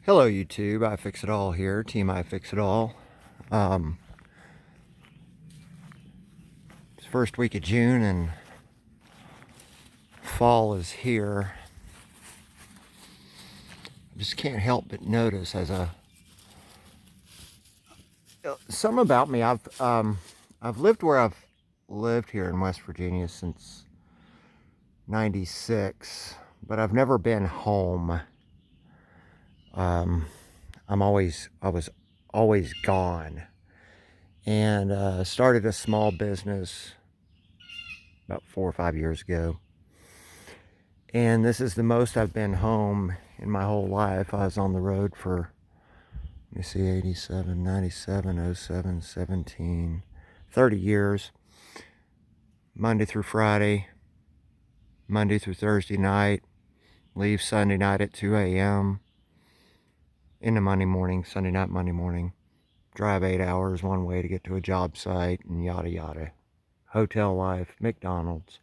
Hello YouTube, iFixItAll here, Team iFixItAll. It's first week of June and fall is here. I just can't help but notice something about me. I've lived where I've lived here in West Virginia since '96, but I've never been home. I was always gone, and started a small business about 4 or 5 years ago. And this is the most I've been home in my whole life. I was on the road for, let me see, 87, 97, 07, 17, 30 years. Monday through Friday, Monday through Thursday night, leave Sunday night at 2 a.m. into Monday morning, Sunday night, Monday morning. Drive 8 hours one way to get to a job site and yada yada. Hotel life, McDonald's.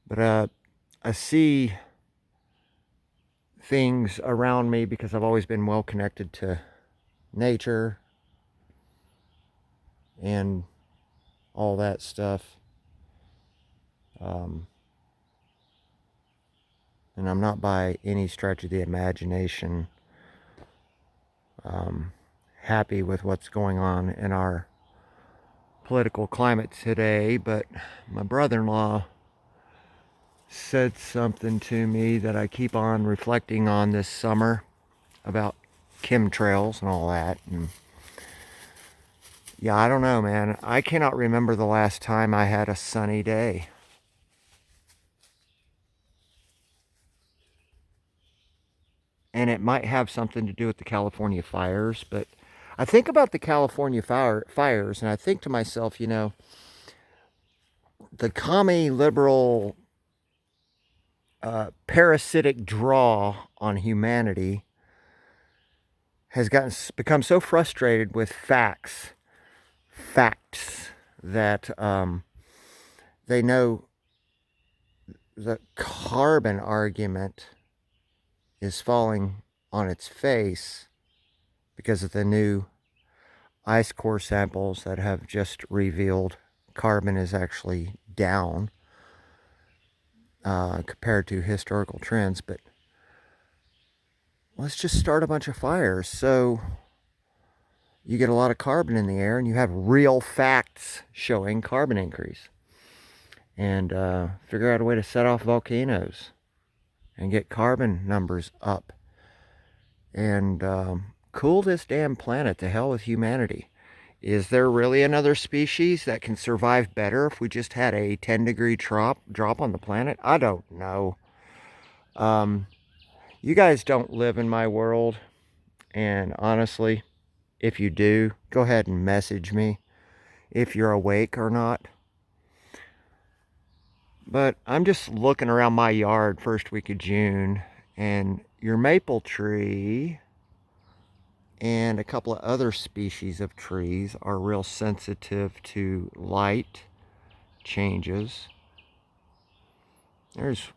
But I see things around me because I've always been well connected to nature and all that stuff. And I'm not by any stretch of the imagination happy with what's going on in our political climate today, but my brother-in-law said something to me that I keep on reflecting on this summer about chemtrails and all that. And yeah, I don't know, man. I cannot remember the last time I had a sunny day. And it might have something to do with the California fires, but I think about the California fires and I think to myself, the commie liberal parasitic draw on humanity has become so frustrated with facts that they know the carbon argument is falling on its face because of the new ice core samples that have just revealed carbon is actually down compared to historical trends. But let's just start a bunch of fires so you get a lot of carbon in the air and you have real facts showing carbon increase. And figure out a way to set off volcanoes and get carbon numbers up. And cool this damn planet. To hell with humanity. Is there really another species that can survive better if we just had a 10-degree drop on the planet? I don't know. You guys don't live in my world. And honestly, if you do, go ahead and message me if you're awake or not. But I'm just looking around my yard first week of June, and your maple tree and a couple of other species of trees are real sensitive to light changes. There's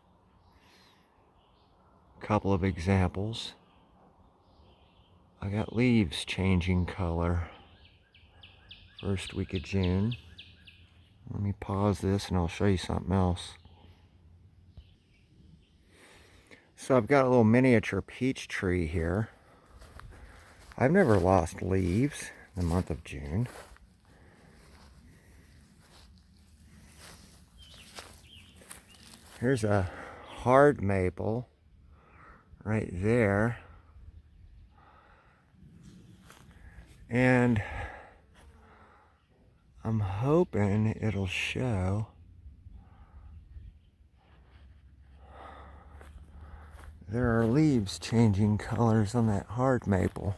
a couple of examples. I got leaves changing color first week of June. Let me pause this and I'll show you something else. So I've got a little miniature peach tree here. I've never lost leaves in the month of June. Here's a hard maple right there. And I'm hoping it'll show there are leaves changing colors on that hard maple.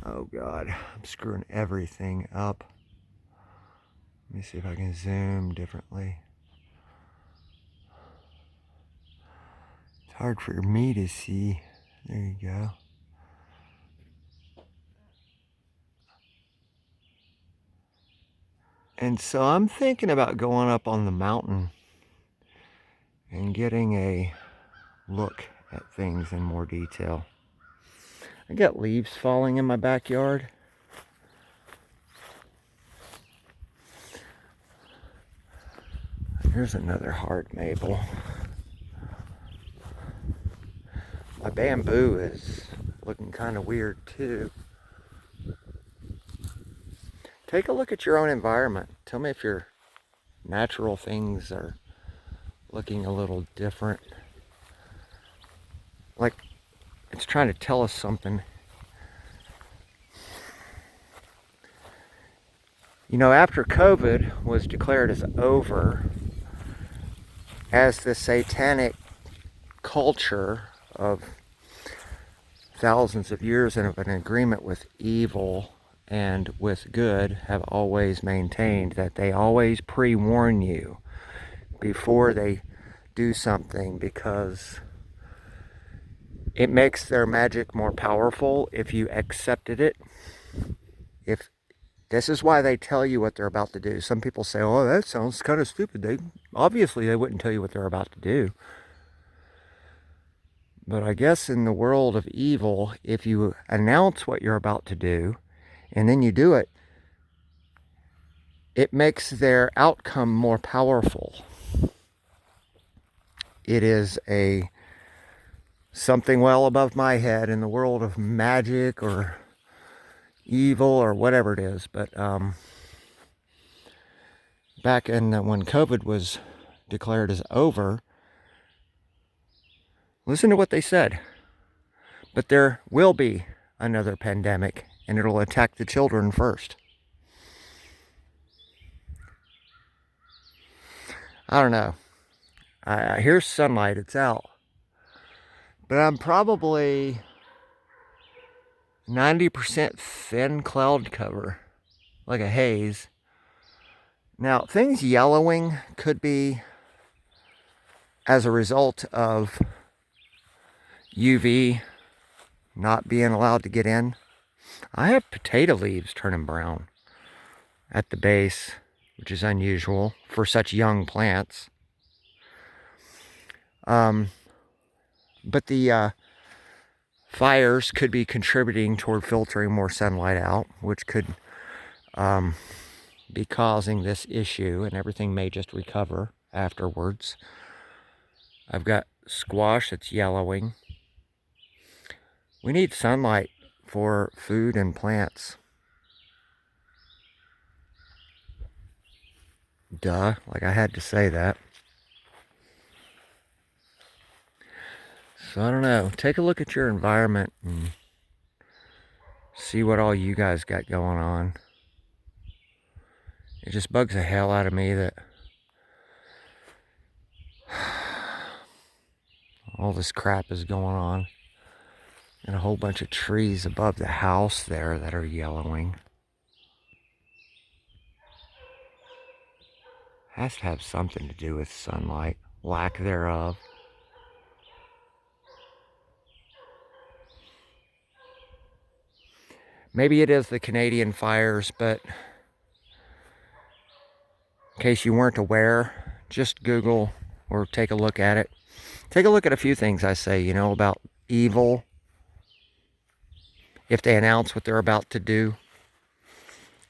Oh God, I'm screwing everything up. Let me see if I can zoom differently. It's hard for me to see. There you go. And so I'm thinking about going up on the mountain and getting a look at things in more detail. I got leaves falling in my backyard. Here's another hard maple. My bamboo is looking kind of weird too. Take a look at your own environment. Tell me if your natural things are looking a little different. Like it's trying to tell us something. You know, after COVID was declared as over, as the satanic culture of thousands of years of an agreement with evil and with good have always maintained that they always pre-warn you before they do something, because it makes their magic more powerful if you accepted it. If this is why they tell you what they're about to do. Some people say, oh, that sounds kind of stupid. They wouldn't tell you what they're about to do. But I guess in the world of evil, if you announce what you're about to do and then you do it, it makes their outcome more powerful. It is something well above my head in the world of magic or evil or whatever it is. But back in when COVID was declared as over, listen to what they said. But there will be another pandemic, and it'll attack the children first. I don't know. Here's sunlight, it's out. But I'm probably 90% thin cloud cover, like a haze. Now, things yellowing could be as a result of UV not being allowed to get in. I have potato leaves turning brown at the base, which is unusual for such young plants. But the fires could be contributing toward filtering more sunlight out, which could be causing this issue, and everything may just recover afterwards. I've got squash that's yellowing. We need sunlight for food and plants. Duh, like I had to say that. So I don't know. Take a look at your environment and see what all you guys got going on. It just bugs the hell out of me that all this crap is going on. And a whole bunch of trees above the house there that are yellowing. Has to have something to do with sunlight, lack thereof. Maybe it is the Canadian fires, but in case you weren't aware, just Google or take a look at it. Take a look at a few things I say, you know, about evil. If they announce what they're about to do,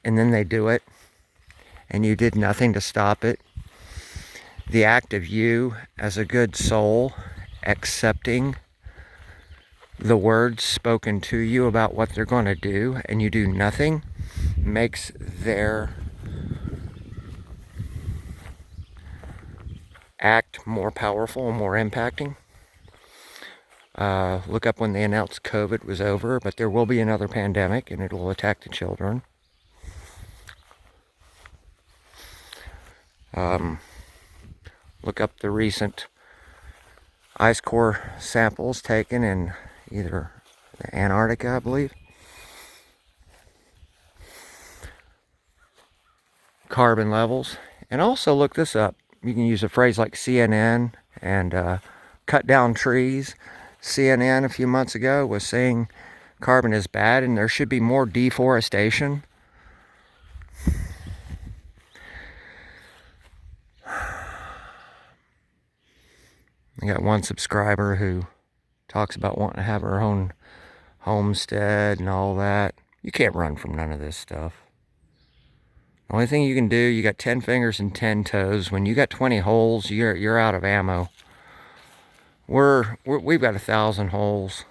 and then they do it, and you did nothing to stop it. The act of you, as a good soul, accepting the words spoken to you about what they're going to do, and you do nothing, makes their act more powerful and more impacting. Look up when they announced COVID was over, but there will be another pandemic, and it will attack the children. Look up the recent ice core samples taken in either Antarctica, I believe. Carbon levels. And also look this up. You can use a phrase like CNN and cut down trees. CNN a few months ago was saying carbon is bad and there should be more deforestation. I got one subscriber who talks about wanting to have her own homestead and all that. You can't run from none of this stuff. The only thing you can do, you got 10 fingers and 10 toes. When you got 20 holes, you're out of ammo. We've got 1,000 holes.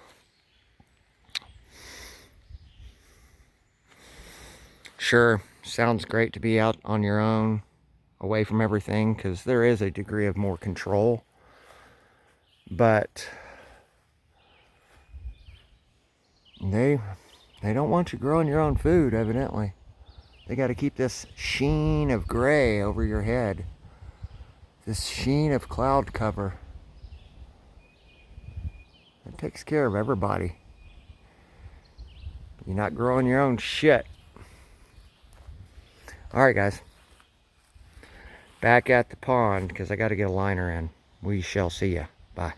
Sure, sounds great to be out on your own, away from everything, because there is a degree of more control. But they don't want you growing your own food, evidently. They got to keep this sheen of gray over your head. This sheen of cloud cover. It takes care of everybody. You're not growing your own shit. Alright guys. Back at the pond because I got to get a liner in. We shall see ya. Bye.